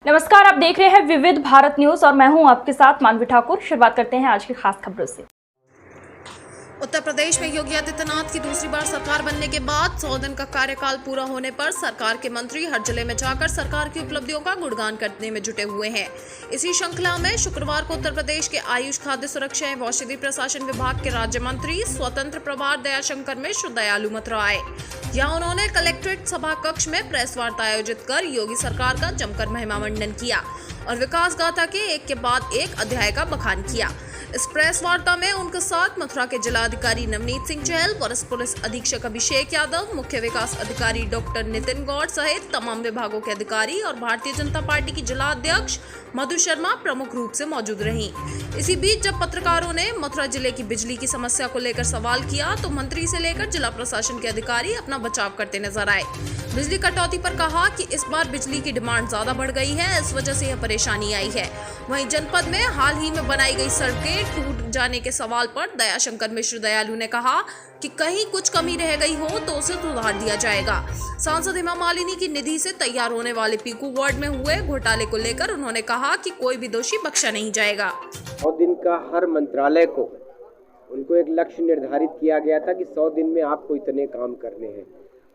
नमस्कार, आप देख रहे हैं विविध भारत न्यूज और मैं हूं आपके साथ मानवी ठाकुर। शुरुआत करते हैं आज की खास खबरों से। उत्तर प्रदेश में योगी आदित्यनाथ की दूसरी बार सरकार बनने के बाद 100 दिन का कार्यकाल पूरा होने पर सरकार के मंत्री हर जिले में जाकर सरकार की उपलब्धियों का गुणगान करने में जुटे हुए हैं। इसी श्रृंखला में शुक्रवार को उत्तर प्रदेश के आयुष, खाद्य सुरक्षा एवं औषधि प्रशासन विभाग के राज्य मंत्री स्वतंत्र प्रभार दयाशंकर मिश्र दयालु मथुरा आए। यहाँ उन्होंने कलेक्ट्रेट सभा कक्ष में प्रेस वार्ता आयोजित कर योगी सरकार का जमकर महिमा मंडन किया और विकास गाथा के एक के बाद एक अध्याय का बखान किया। इस प्रेस वार्ता में उनके साथ मथुरा के जिलाधिकारी नवनीत सिंह चहल, वरिष्ठ पुलिस अधीक्षक अभिषेक यादव, मुख्य विकास अधिकारी डॉक्टर नितिन गौड़ सहित तमाम विभागों के अधिकारी और भारतीय जनता पार्टी की जिला अध्यक्ष मधु शर्मा प्रमुख रूप से मौजूद रहीं। इसी बीच जब पत्रकारों ने मथुरा जिले की बिजली की समस्या को लेकर सवाल किया तो मंत्री से लेकर जिला प्रशासन के अधिकारी अपना बचाव करते नजर आए। बिजली कटौती पर कहा कि इस बार बिजली की डिमांड ज्यादा बढ़ गई है, इस वजह से यह परेशानी आई है। वहीं जनपद में हाल ही में बनाई गई सड़कें टूट जाने के सवाल पर दयाशंकर मिश्र दयालु ने कहा कि कहीं कुछ कमी रह गई हो तो उसे सुधार दिया जाएगा। सांसद हेमा मालिनी की निधि से तैयार होने वाले पीकू वार्ड में हुए घोटाले को लेकर उन्होंने कहा कि कोई भी दोषी बख्शा नहीं जाएगा। 100 दिन का हर मंत्रालय को उनको एक लक्ष्य निर्धारित किया गया था कि 100 दिन में आपको इतने काम करने हैं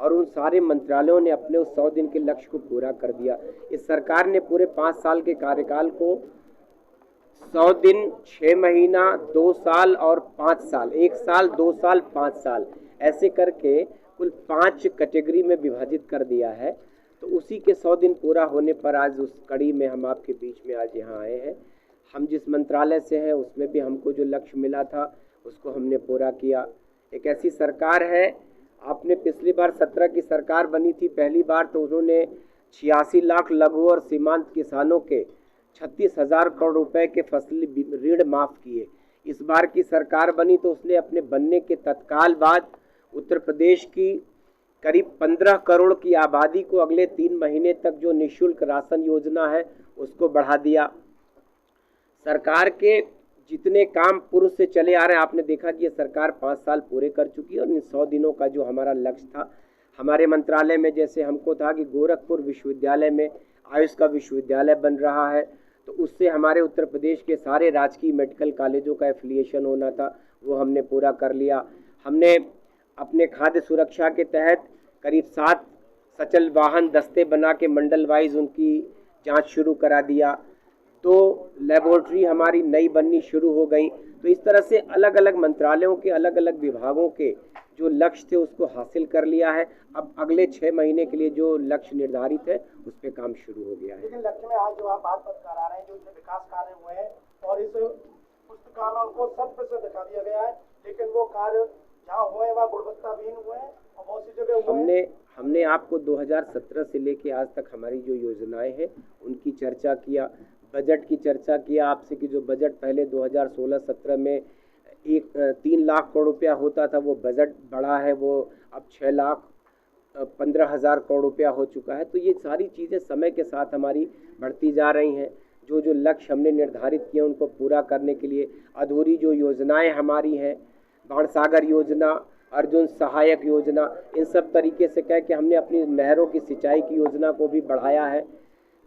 और उन सारे मंत्रालयों ने अपने उस 100 दिन के लक्ष्य को पूरा कर दिया। इस सरकार ने पूरे 5 साल के कार्यकाल को 100 दिन, 6 महीना, 2 साल और 5 साल, 1 साल, 2 साल, 5 साल ऐसे करके कुल 5 कैटेगरी में विभाजित कर दिया है। तो उसी के 100 दिन पूरा होने पर आज उस कड़ी में हम आपके बीच में आज यहाँ आए हैं। हम जिस मंत्रालय से हैं उसमें भी हमको जो लक्ष्य मिला था उसको हमने पूरा किया। एक ऐसी सरकार है, आपने पिछली बार 17 की सरकार बनी थी पहली बार, तो उन्होंने 86 लाख लघु और सीमांत किसानों के 36,000 करोड़ रुपए के फसली ऋण माफ़ किए। इस बार की सरकार बनी तो उसने अपने बनने के तत्काल बाद उत्तर प्रदेश की करीब 15 करोड़ की आबादी को अगले 3 महीने तक जो निःशुल्क राशन योजना है उसको बढ़ा दिया। सरकार के जितने काम पूर्व से चले आ रहे हैं, आपने देखा कि ये सरकार 5 साल पूरे कर चुकी है और इन 100 दिनों का जो हमारा लक्ष्य था, हमारे मंत्रालय में जैसे हमको था कि गोरखपुर विश्वविद्यालय में आयुष का विश्वविद्यालय बन रहा है, तो उससे हमारे उत्तर प्रदेश के सारे राजकीय मेडिकल कॉलेजों का एफिलिएशन होना था, वो हमने पूरा कर लिया। हमने अपने खाद्य सुरक्षा के तहत करीब 7 सचल वाहन दस्ते बना के मंडल वाइज उनकी जांच शुरू करा दिया। तो लेबोरेटरी हमारी नई बननी शुरू हो गई। तो इस तरह से अलग अलग मंत्रालयों के अलग अलग विभागों के जो लक्ष्य थे उसको हासिल कर लिया है। अब अगले 6 महीने के लिए जो लक्ष्य निर्धारित है उस पर काम शुरू हो गया है। लेकिन लक्ष्य में आज जो आप बात करा रहे हैं, जो इसमें विकास कार्य हुए हैं और इस पुस्तकालय को 100% दिखा दिया गया है, लेकिन वो कार्य जहाँ हुए हैं वहाँ गुणवत्ताहीन हुए हैं और बहुत सी जगह हुए। हमने आपको 2017 से लेके आज तक हमारी जो योजनाएं हैं उनकी चर्चा किया, बजट की चर्चा किया आपसे कि जो बजट पहले 2016-17 में 3 लाख करोड़ रुपया होता था, वो बजट बढ़ा है, वो अब 6,15,000 करोड़ रुपया हो चुका है। तो ये सारी चीज़ें समय के साथ हमारी बढ़ती जा रही हैं। जो जो लक्ष्य हमने निर्धारित किए उनको पूरा करने के लिए अधूरी जो योजनाएं हमारी हैं, बाणसागर योजना, अर्जुन सहायक योजना, इन सब तरीके से कह के हमने अपनी नहरों की सिंचाई की योजना को भी बढ़ाया है।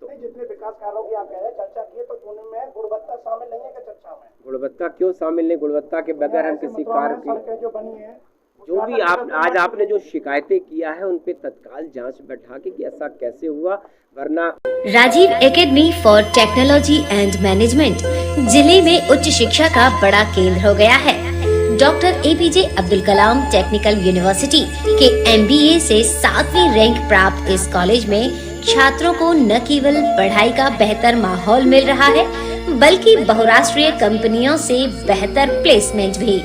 तो जितने विकास कार्यों की आप कह रहे हैं चर्चा किए, तो उनमें गुणवत्ता शामिल नहीं है क्या चर्चा में? गुणवत्ता क्यों शामिल नहीं? गुणवत्ता के बगैर हम किसी कार्य की जो बनी है, जो भी आज आपने जो शिकायतें किया है उन पे तत्काल जांच बैठा के कि ऐसा कैसे हुआ, वरना। Rajiv Academy for Technology and Management जिले में उच्च शिक्षा का बड़ा केंद्र हो गया है। Doctor APJ Abdul Kalam technical university के MBA से 7वीं रैंक प्राप्त इस कॉलेज में छात्रों को न केवल पढ़ाई का बेहतर माहौल मिल रहा है, बल्कि बहुराष्ट्रीय कंपनियों से बेहतर प्लेसमेंट भी।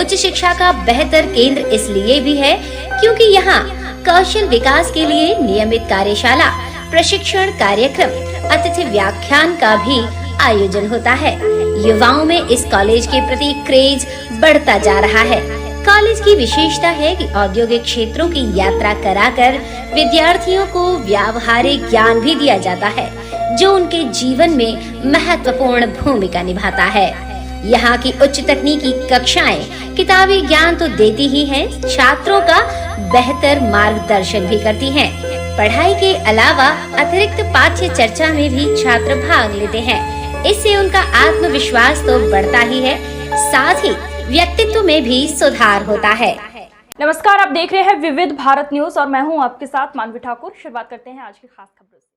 उच्च शिक्षा का बेहतर केंद्र इसलिए भी है क्योंकि यहाँ कौशल विकास के लिए नियमित कार्यशाला, प्रशिक्षण कार्यक्रम, अतिथि व्याख्यान का भी आयोजन होता है। युवाओं में इस कॉलेज के प्रति क्रेज बढ़ता जा रहा है। कॉलेज की विशेषता है कि औद्योगिक क्षेत्रों की यात्रा कराकर विद्यार्थियों को व्यावहारिक ज्ञान भी दिया जाता है, जो उनके जीवन में महत्वपूर्ण भूमिका निभाता है। यहाँ की उच्च तकनीकी कक्षाएं किताबी ज्ञान तो देती ही हैं, छात्रों का बेहतर मार्गदर्शन भी करती हैं। पढ़ाई के अलावा अतिरिक्त पाठ्य चर्चा में भी छात्र भाग लेते हैं। इससे उनका आत्मविश्वास तो बढ़ता ही है, साथ ही व्यक्तित्व में भी सुधार होता है। नमस्कार, आप देख रहे हैं विविध भारत न्यूज और मैं हूं आपके साथ मानवी ठाकुर। शुरुआत करते हैं आज की खास खबरों से।